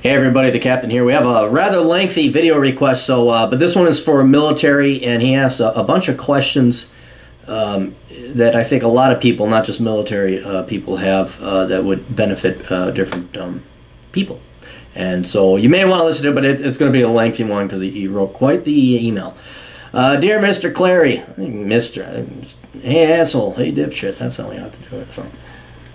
Hey everybody, the Captain here. We have a rather lengthy video request, but this one is for military, and he asks a bunch of questions that I think a lot of people, not just military people, have that would benefit different people. And so you may want to listen to it, but it's going to be a lengthy one because he wrote quite the email. Dear Mr. Clary, hey asshole, hey dipshit, that's how we have to do it. So.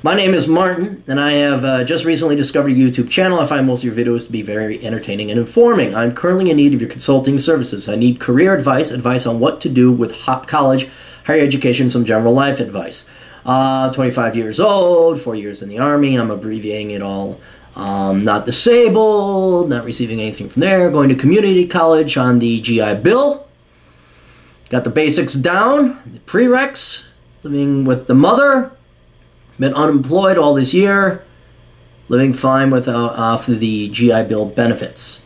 My name is Martin, and I have just recently discovered a YouTube channel. I find most of your videos to be very entertaining and informing. I'm currently in need of your consulting services. I need career advice on what to do with college, higher education, some general life advice. 25 years old, 4 years in the Army. I'm abbreviating it all. Not disabled, not receiving anything from there. Going to community college on the GI Bill. Got the basics down, the prereqs, living with the mother. Been unemployed all this year, living fine off of the GI Bill benefits.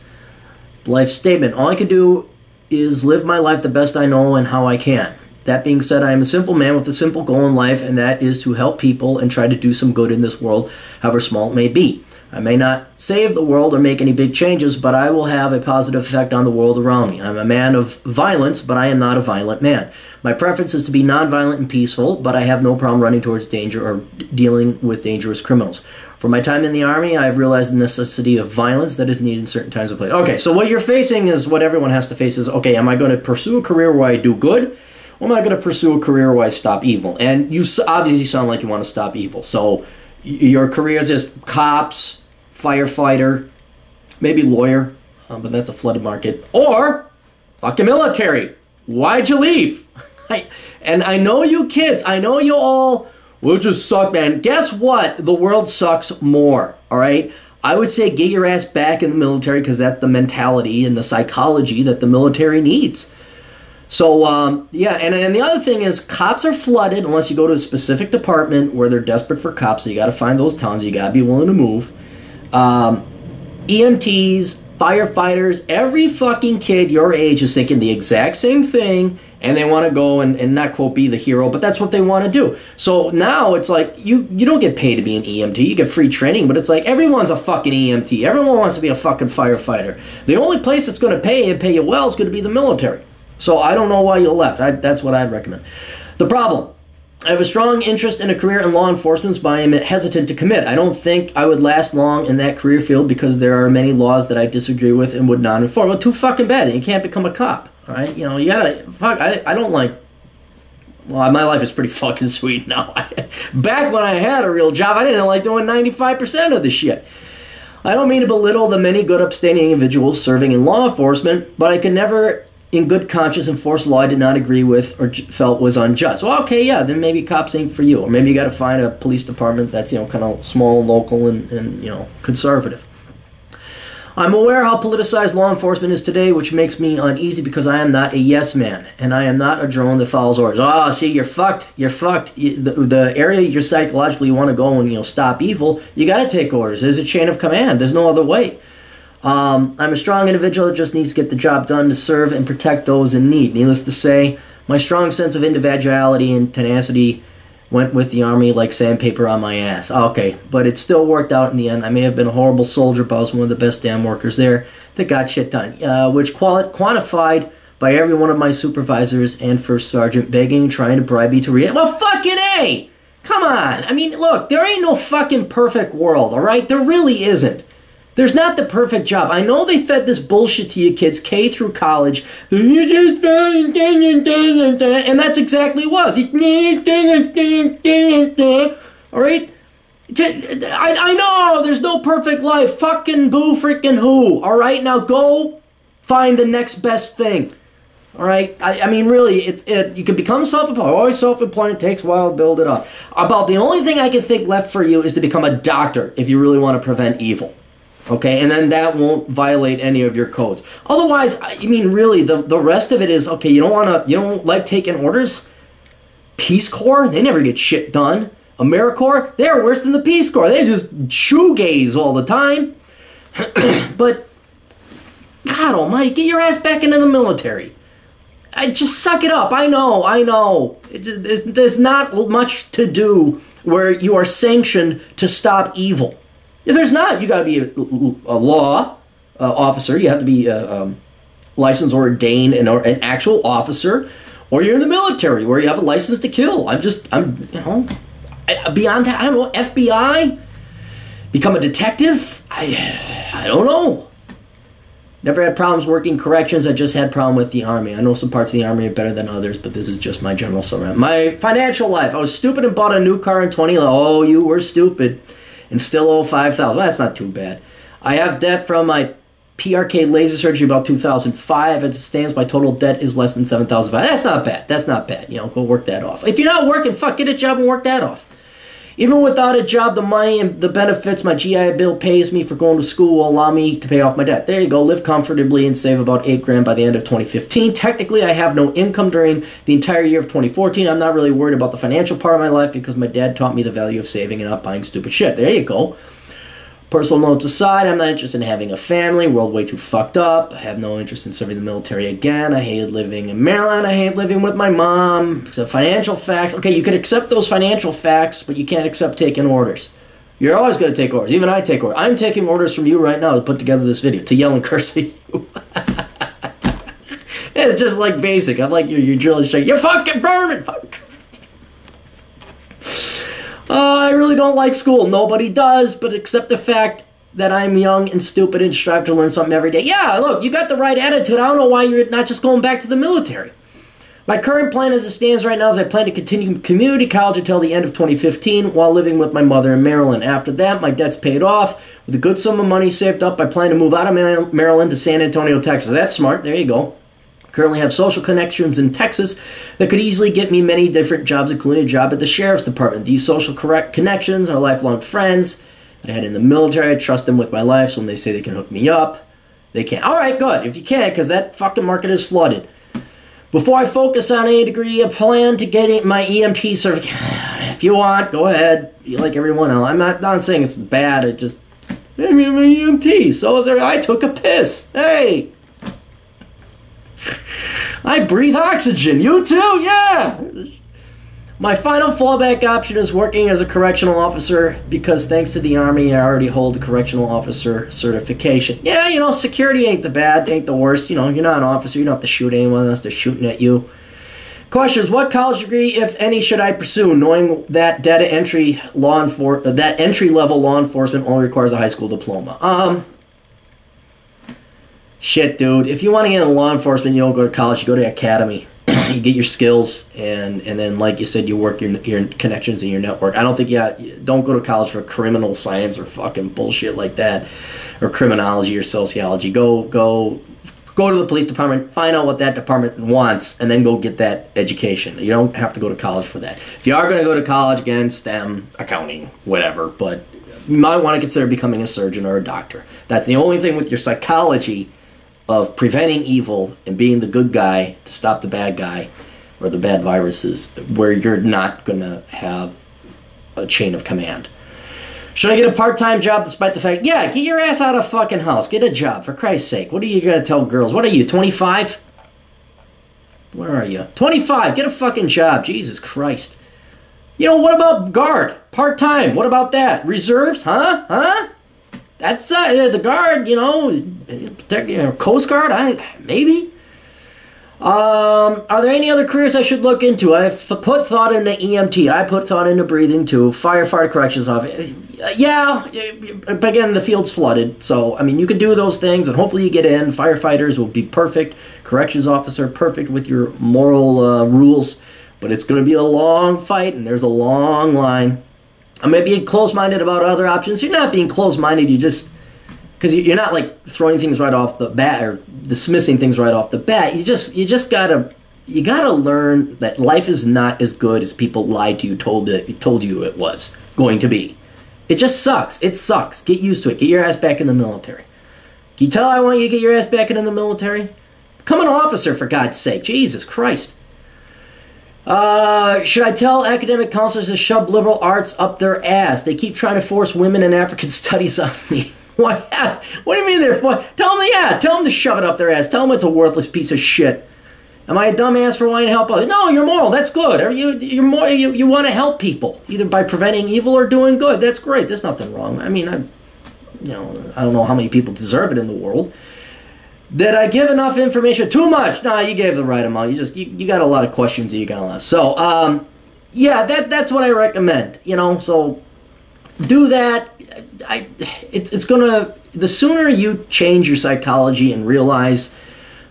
Life statement, all I can do is live my life the best I know and how I can. That being said, I am a simple man with a simple goal in life, and that is to help people and try to do some good in this world, however small it may be. I may not save the world or make any big changes, but I will have a positive effect on the world around me. I'm a man of violence, but I am not a violent man. My preference is to be nonviolent and peaceful, but I have no problem running towards danger or dealing with dangerous criminals. For my time in the Army, I've realized the necessity of violence that is needed in certain times of place. Okay, so what you're facing is what everyone has to face is, okay, am I going to pursue a career where I do good, or am I going to pursue a career where I stop evil? And you obviously sound like you want to stop evil. So your career is just cops, firefighter, maybe lawyer, but that's a flooded market, or fucking military. Why'd you leave? And I know you kids, I know you all will just suck, man. Guess what? The world sucks more, all right? I would say get your ass back in the military because that's the mentality and the psychology that the military needs. So, yeah, and the other thing is cops are flooded unless you go to a specific department where they're desperate for cops, so you got to find those towns, you got to be willing to move. EMTs, firefighters, every fucking kid your age is thinking the exact same thing, and they want to go and not quote be the hero, but that's what they want to do. So now it's like you don't get paid to be an EMT, you get free training, but it's like everyone's a fucking EMT. Everyone wants to be a fucking firefighter. The only place that's going to pay you well is going to be the military. So I don't know why you left. That's what I'd recommend. The problem. I have a strong interest in a career in law enforcement, but I am hesitant to commit. I don't think I would last long in that career field because there are many laws that I disagree with and would not enforce. Well, too fucking bad. You can't become a cop, all right? You know, you gotta, fuck, I don't like, well, my life is pretty fucking sweet now. Back when I had a real job, I didn't like doing 95% of the shit. I don't mean to belittle the many good upstanding individuals serving in law enforcement, but I can never in good conscience enforce law I did not agree with or felt was unjust. Well, okay, yeah, then maybe cops ain't for you. Or maybe you got to find a police department that's, you know, kind of small, local, and you know, conservative. I'm aware how politicized law enforcement is today, which makes me uneasy because I am not a yes man, and I am not a drone that follows orders. Oh, see, you're fucked. You're fucked. The area you're psychologically want to go and, you know, stop evil, you got to take orders. There's a chain of command. There's no other way. I'm a strong individual that just needs to get the job done to serve and protect those in need. Needless to say, my strong sense of individuality and tenacity went with the Army like sandpaper on my ass. Okay, but it still worked out in the end. I may have been a horrible soldier, but I was one of the best damn workers there that got shit done, which quantified by every one of my supervisors and first sergeant begging, trying to bribe me to react. Well, fucking A! Come on! I mean, look, there ain't no fucking perfect world, alright? There really isn't. There's not the perfect job. I know they fed this bullshit to you kids, K through college. You just and that's exactly what it was. Alright? I know, there's no perfect life. Fucking boo freaking who. Alright, now go find the next best thing. Alright? I mean, really, you can become self-employed. Always self-employed. It takes a while to build it up. About the only thing I can think left for you is to become a doctor if you really want to prevent evil. Okay, and then that won't violate any of your codes. Otherwise, I mean, really, the rest of it is, okay, you don't like taking orders? Peace Corps, they never get shit done. AmeriCorps, they're worse than the Peace Corps. They just shoegaze all the time. But, God almighty, get your ass back into the military. Just suck it up. I know. There's not much to do where you are sanctioned to stop evil. Yeah, there's not. You got to be a law officer. You have to be licensed or ordained and or an actual officer, or you're in the military where you have a license to kill. Beyond that, I don't know. FBI, become a detective. I don't know. Never had problems working corrections. I just had problem with the Army. I know some parts of the Army are better than others, but this is just my general summary. My financial life. I was stupid and bought a new car in 2011. Oh, you were stupid. And still owe $5,000. Well, that's not too bad. I have debt from my PRK laser surgery about 2005. As it stands, my total debt is less than $7,500. That's not bad. That's not bad. You know, go work that off. If you're not working, get a job and work that off. Even without a job, the money and the benefits my GI Bill pays me for going to school will allow me to pay off my debt. There you go. Live comfortably and save about $8,000 by the end of 2015. Technically, I have no income during the entire year of 2014. I'm not really worried about the financial part of my life because my dad taught me the value of saving and not buying stupid shit. There you go. Personal notes aside, I'm not interested in having a family. World way too fucked up. I have no interest in serving the military again. I hated living in Maryland. I hate living with my mom. So financial facts. Okay, you can accept those financial facts, but you can't accept taking orders. You're always going to take orders. Even I take orders. I'm taking orders from you right now to put together this video, to yell and curse at you. It's just like basic. I'm like your drill instructor. You're fucking vermin. I really don't like school. Nobody does, but accept the fact that I'm young and stupid and strive to learn something every day. Yeah, look, you got the right attitude. I don't know why you're not just going back to the military. My current plan as it stands right now is I plan to continue community college until the end of 2015 while living with my mother in Maryland. After that, my debt's paid off. With a good sum of money saved up, I plan to move out of Maryland to San Antonio, Texas. That's smart. There you go. Currently have social connections in Texas that could easily get me many different jobs, including a job at the Sheriff's Department. These social connections are lifelong friends that I had in the military. I trust them with my life, so when they say they can hook me up, they can. All right, good. If you can, because that fucking market is flooded. Before I focus on a degree, I plan to get my EMT certificate. If you want, go ahead. You like everyone else. I'm not saying it's bad. It just, I'm an EMT. So is there. I took a piss. Hey. I breathe oxygen. You too? Yeah. My final fallback option is working as a correctional officer because thanks to the Army, I already hold a correctional officer certification. Yeah, you know, security ain't the bad, ain't the worst. You know, you're not an officer. You don't have to shoot anyone unless they're shooting at you. Questions: what college degree, if any, should I pursue? Knowing that entry level law enforcement only requires a high school diploma. Shit, dude. If you want to get into law enforcement, you don't go to college. You go to academy. You get your skills, and then, like you said, you work your connections and your network. I don't think, don't go to college for criminal science or fucking bullshit like that, or criminology or sociology. Go to the police department, find out what that department wants, and then go get that education. You don't have to go to college for that. If you are going to go to college, again, STEM, accounting, whatever, but you might want to consider becoming a surgeon or a doctor. That's the only thing with your psychology of preventing evil and being the good guy to stop the bad guy or the bad viruses, where you're not going to have a chain of command. Should I get a part-time job despite the fact, get your ass out of fucking house. Get a job, for Christ's sake. What are you going to tell girls? What are you, 25? Where are you? 25, get a fucking job. Jesus Christ. You know, what about guard? Part-time, what about that? Reserves? Huh? That's the guard, Coast Guard, maybe. Are there any other careers I should look into? I've put thought into EMT. I put thought into breathing too. Firefighter, corrections officer. Yeah, but again, the field's flooded. So, I mean, you could do those things, and hopefully you get in. Firefighters will be perfect. Corrections officer, perfect with your moral rules. But it's going to be a long fight, and there's a long line. I may be close-minded about other options. You're not being close-minded. You just, because you're not like throwing things right off the bat or dismissing things right off the bat. You just gotta learn that life is not as good as people lied to you, told you it was going to be. It just sucks. It sucks. Get used to it. Get your ass back in the military. Can you tell I want you to get your ass back into the military? Become an officer, for God's sake. Jesus Christ. Should I tell academic counselors to shove liberal arts up their ass? They keep trying to force women and African studies on me. What do you mean they're... Tell them to shove it up their ass. Tell them it's a worthless piece of shit. Am I a dumbass for wanting to help others? No, you're moral. That's good. You want to help people, either by preventing evil or doing good. That's great. There's nothing wrong. I mean, I don't know how many people deserve it in the world. Did I give enough information? Too much? Nah, you gave the right amount. You got a lot of questions that you got left. So, yeah, that's what I recommend. So do that. It's gonna, the sooner you change your psychology and realize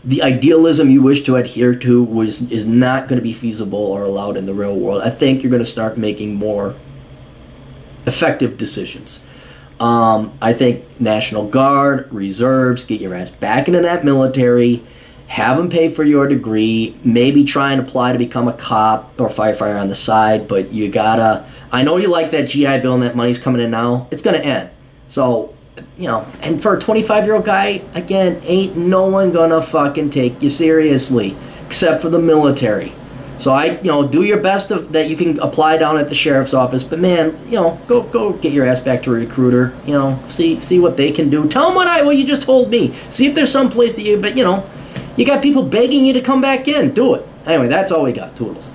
the idealism you wish to adhere to is not going to be feasible or allowed in the real world, I think you're going to start making more effective decisions. I think National Guard, reserves, get your ass back into that military, have them pay for your degree, maybe try and apply to become a cop or firefighter on the side, but you gotta, I know you like that GI Bill and that money's coming in now, it's going to end. So, and for a 25-year-old guy, again, ain't no one gonna fucking take you seriously, except for the military. So do your best that you can apply down at the sheriff's office. But man, go get your ass back to a recruiter. See what they can do. Tell them what you just told me. See if there's some place that you got people begging you to come back in. Do it. Anyway, that's all we got. Toodles.